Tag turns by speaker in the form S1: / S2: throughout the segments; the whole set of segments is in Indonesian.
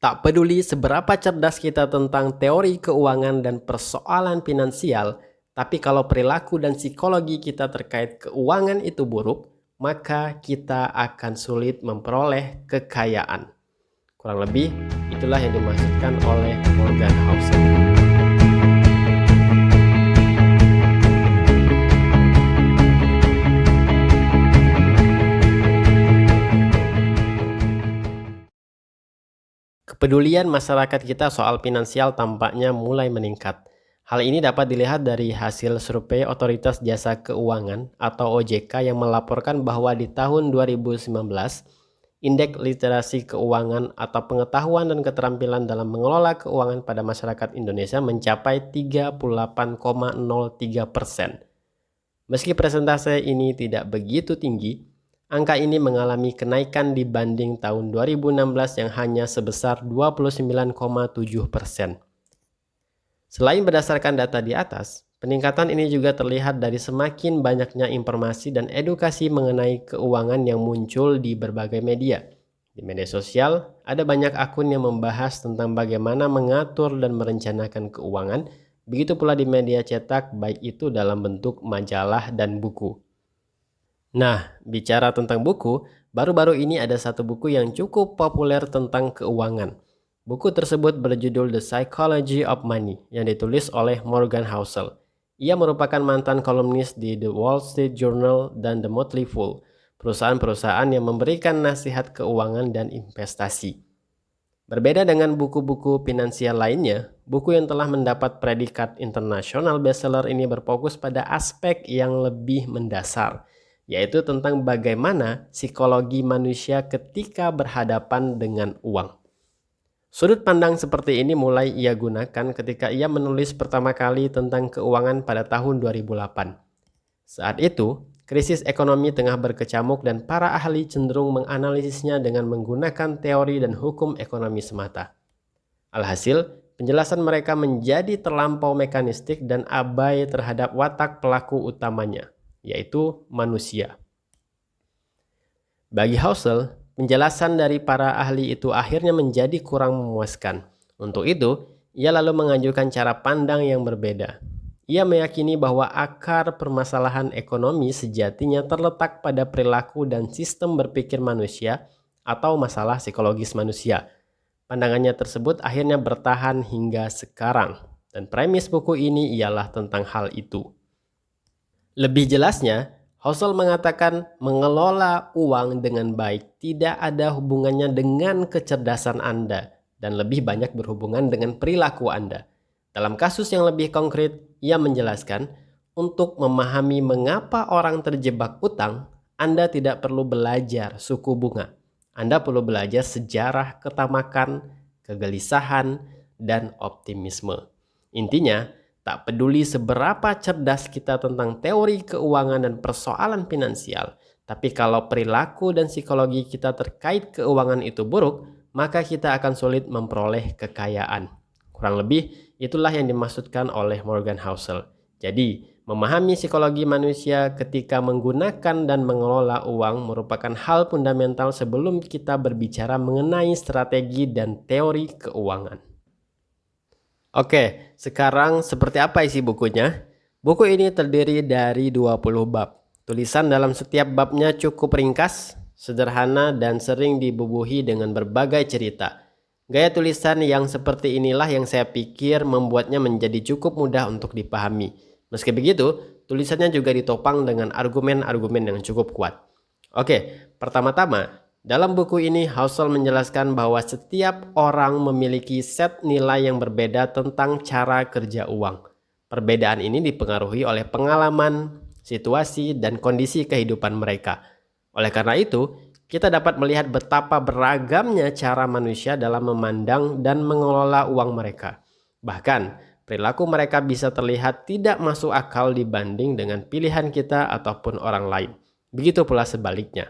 S1: Tak peduli seberapa cerdas kita tentang teori keuangan dan persoalan finansial, tapi kalau perilaku dan psikologi kita terkait keuangan itu buruk, maka kita akan sulit memperoleh kekayaan. Kurang lebih, itulah yang dimaksudkan oleh Morgan Housel. Kepedulian masyarakat kita soal finansial tampaknya mulai meningkat. Hal ini dapat dilihat dari hasil survei Otoritas Jasa Keuangan atau OJK yang melaporkan bahwa di tahun 2019, indeks literasi keuangan atau pengetahuan dan keterampilan dalam mengelola keuangan pada masyarakat Indonesia mencapai 38,03%. Meski persentase ini tidak begitu tinggi, angka ini mengalami kenaikan dibanding tahun 2016 yang hanya sebesar 29,7%. Selain berdasarkan data di atas, peningkatan ini juga terlihat dari semakin banyaknya informasi dan edukasi mengenai keuangan yang muncul di berbagai media. Di media sosial, ada banyak akun yang membahas tentang bagaimana mengatur dan merencanakan keuangan, begitu pula di media cetak, baik itu dalam bentuk majalah dan buku. Nah, bicara tentang buku, baru-baru ini ada satu buku yang cukup populer tentang keuangan. Buku tersebut berjudul The Psychology of Money yang ditulis oleh Morgan Housel. Ia merupakan mantan kolumnis di The Wall Street Journal dan The Motley Fool, perusahaan-perusahaan yang memberikan nasihat keuangan dan investasi. Berbeda dengan buku-buku finansial lainnya, buku yang telah mendapat predikat internasional bestseller ini berfokus pada aspek yang lebih mendasar, yaitu tentang bagaimana psikologi manusia ketika berhadapan dengan uang. Sudut pandang seperti ini mulai ia gunakan ketika ia menulis pertama kali tentang keuangan pada tahun 2008. Saat itu, krisis ekonomi tengah berkecamuk dan para ahli cenderung menganalisisnya dengan menggunakan teori dan hukum ekonomi semata. Alhasil, penjelasan mereka menjadi terlampau mekanistik dan abai terhadap watak pelaku utamanya, yaitu manusia. Bagi Housel, penjelasan dari para ahli itu akhirnya menjadi kurang memuaskan. Untuk itu, ia lalu mengajukan cara pandang yang berbeda. Ia meyakini bahwa akar permasalahan ekonomi sejatinya terletak pada perilaku dan sistem berpikir manusia atau masalah psikologis manusia. Pandangannya tersebut akhirnya bertahan hingga sekarang, dan premis buku ini ialah tentang hal itu. Lebih jelasnya, Housel mengatakan mengelola uang dengan baik tidak ada hubungannya dengan kecerdasan Anda dan lebih banyak berhubungan dengan perilaku Anda. Dalam kasus yang lebih konkret, ia menjelaskan, untuk memahami mengapa orang terjebak utang, Anda tidak perlu belajar suku bunga. Anda perlu belajar sejarah ketamakan, kegelisahan, dan optimisme. Intinya, tak peduli seberapa cerdas kita tentang teori keuangan dan persoalan finansial, tapi kalau perilaku dan psikologi kita terkait keuangan itu buruk, maka kita akan sulit memperoleh kekayaan. Kurang lebih, itulah yang dimaksudkan oleh Morgan Housel. Jadi, memahami psikologi manusia ketika menggunakan dan mengelola uang merupakan hal fundamental sebelum kita berbicara mengenai strategi dan teori keuangan. Oke, sekarang seperti apa isi bukunya? Buku ini terdiri dari 20 bab. Tulisan dalam setiap babnya cukup ringkas, sederhana, dan sering dibubuhi dengan berbagai cerita. Gaya tulisan yang seperti inilah yang saya pikir membuatnya menjadi cukup mudah untuk dipahami. Meski begitu, tulisannya juga ditopang dengan argumen-argumen yang cukup kuat. Oke, pertama-tama, dalam buku ini Housel menjelaskan bahwa setiap orang memiliki set nilai yang berbeda tentang cara kerja uang. Perbedaan ini dipengaruhi oleh pengalaman, situasi, dan kondisi kehidupan mereka. Oleh karena itu, kita dapat melihat betapa beragamnya cara manusia dalam memandang dan mengelola uang mereka. Bahkan, perilaku mereka bisa terlihat tidak masuk akal dibanding dengan pilihan kita ataupun orang lain. Begitu pula sebaliknya.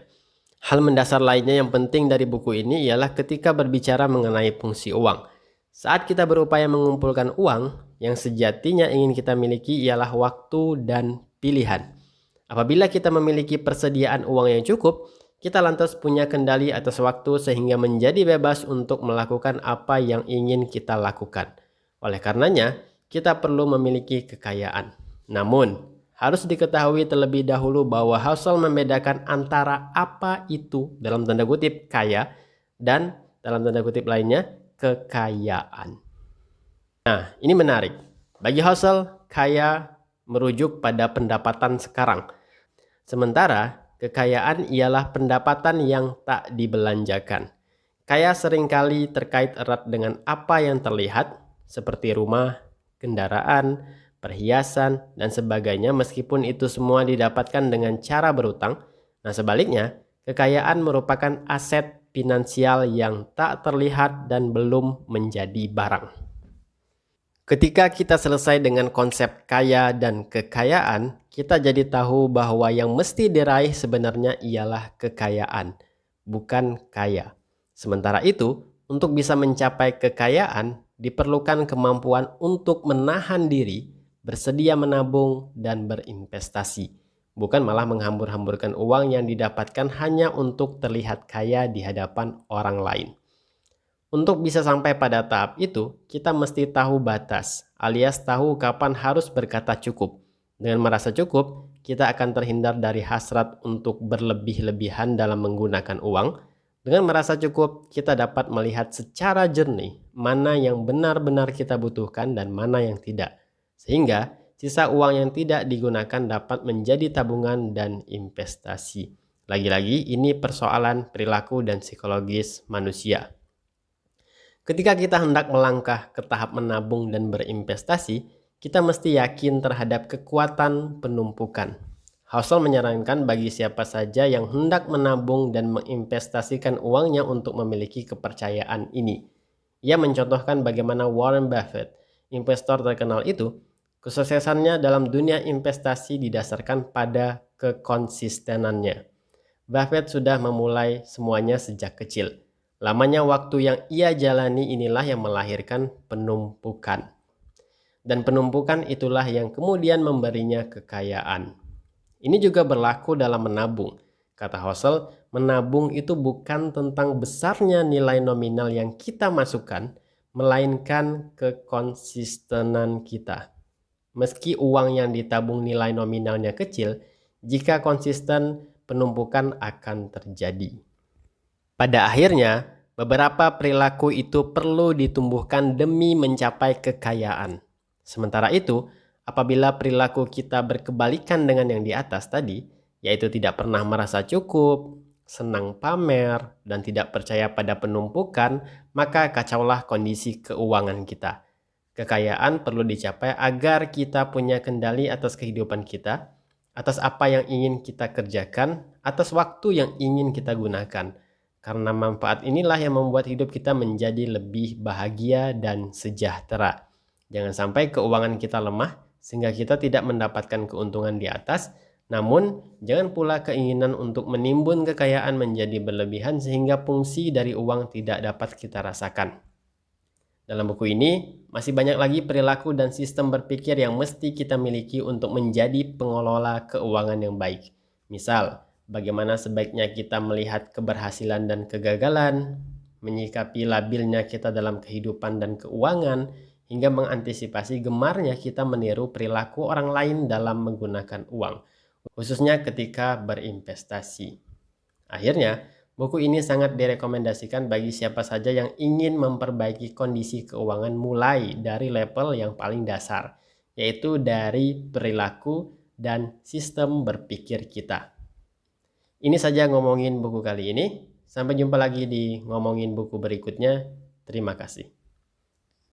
S1: Hal mendasar lainnya yang penting dari buku ini ialah ketika berbicara mengenai fungsi uang. Saat kita berupaya mengumpulkan uang, yang sejatinya ingin kita miliki ialah waktu dan pilihan. Apabila kita memiliki persediaan uang yang cukup, Kita lantas punya kendali atas waktu sehingga menjadi bebas untuk melakukan apa yang ingin kita lakukan. Oleh karenanya, kita perlu memiliki kekayaan. Namun, harus diketahui terlebih dahulu bahwa Husserl membedakan antara apa itu dalam tanda kutip kaya dan dalam tanda kutip lainnya kekayaan. Nah, ini menarik. Bagi Husserl, kaya merujuk pada pendapatan sekarang. Sementara kekayaan ialah pendapatan yang tak dibelanjakan. Kaya seringkali terkait erat dengan apa yang terlihat, seperti rumah, kendaraan, perhiasan, dan sebagainya, meskipun itu semua didapatkan dengan cara berutang. Nah, sebaliknya, kekayaan merupakan aset finansial yang tak terlihat dan belum menjadi barang. Ketika kita selesai dengan konsep kaya dan kekayaan, kita jadi tahu bahwa yang mesti diraih sebenarnya ialah kekayaan, bukan kaya. Sementara itu, untuk bisa mencapai kekayaan, diperlukan kemampuan untuk menahan diri, bersedia menabung, dan berinvestasi. Bukan malah menghambur-hamburkan uang yang didapatkan hanya untuk terlihat kaya di hadapan orang lain. Untuk bisa sampai pada tahap itu, kita mesti tahu batas, alias tahu kapan harus berkata cukup. Dengan merasa cukup, kita akan terhindar dari hasrat untuk berlebih-lebihan dalam menggunakan uang. Dengan merasa cukup, kita dapat melihat secara jernih mana yang benar-benar kita butuhkan dan mana yang tidak. Sehingga, sisa uang yang tidak digunakan dapat menjadi tabungan dan investasi. Lagi-lagi, ini persoalan perilaku dan psikologis manusia. Ketika kita hendak melangkah ke tahap menabung dan berinvestasi, kita mesti yakin terhadap kekuatan penumpukan. Husserl menyarankan bagi siapa saja yang hendak menabung dan menginvestasikan uangnya untuk memiliki kepercayaan ini. Ia mencontohkan bagaimana Warren Buffett, investor terkenal itu, kesuksesannya dalam dunia investasi didasarkan pada kekonsistenannya. Buffett sudah memulai semuanya sejak kecil. Lamanya waktu yang ia jalani inilah yang melahirkan penumpukan. Dan penumpukan itulah yang kemudian memberinya kekayaan. Ini juga berlaku dalam menabung. Kata Husserl, menabung itu bukan tentang besarnya nilai nominal yang kita masukkan, melainkan kekonsistenan kita. Meski uang yang ditabung nilai nominalnya kecil, jika konsisten, penumpukan akan terjadi. Pada akhirnya, beberapa perilaku itu perlu ditumbuhkan demi mencapai kekayaan. Sementara itu, apabila perilaku kita berkebalikan dengan yang di atas tadi, yaitu tidak pernah merasa cukup, senang pamer, dan tidak percaya pada penumpukan, maka kacaulah kondisi keuangan kita. Kekayaan perlu dicapai agar kita punya kendali atas kehidupan kita, atas apa yang ingin kita kerjakan, atas waktu yang ingin kita gunakan. Karena manfaat inilah yang membuat hidup kita menjadi lebih bahagia dan sejahtera. Jangan sampai keuangan kita lemah sehingga kita tidak mendapatkan keuntungan di atas, namun jangan pula keinginan untuk menimbun kekayaan menjadi berlebihan sehingga fungsi dari uang tidak dapat kita rasakan. Dalam buku ini, masih banyak lagi perilaku dan sistem berpikir yang mesti kita miliki untuk menjadi pengelola keuangan yang baik. Misal, bagaimana sebaiknya kita melihat keberhasilan dan kegagalan, menyikapi labilnya kita dalam kehidupan dan keuangan, hingga mengantisipasi gemarnya kita meniru perilaku orang lain dalam menggunakan uang, khususnya ketika berinvestasi. Akhirnya, buku ini sangat direkomendasikan bagi siapa saja yang ingin memperbaiki kondisi keuangan mulai dari level yang paling dasar, yaitu dari perilaku dan sistem berpikir kita. Ini saja ngomongin buku kali ini. Sampai jumpa lagi di ngomongin buku berikutnya. Terima kasih.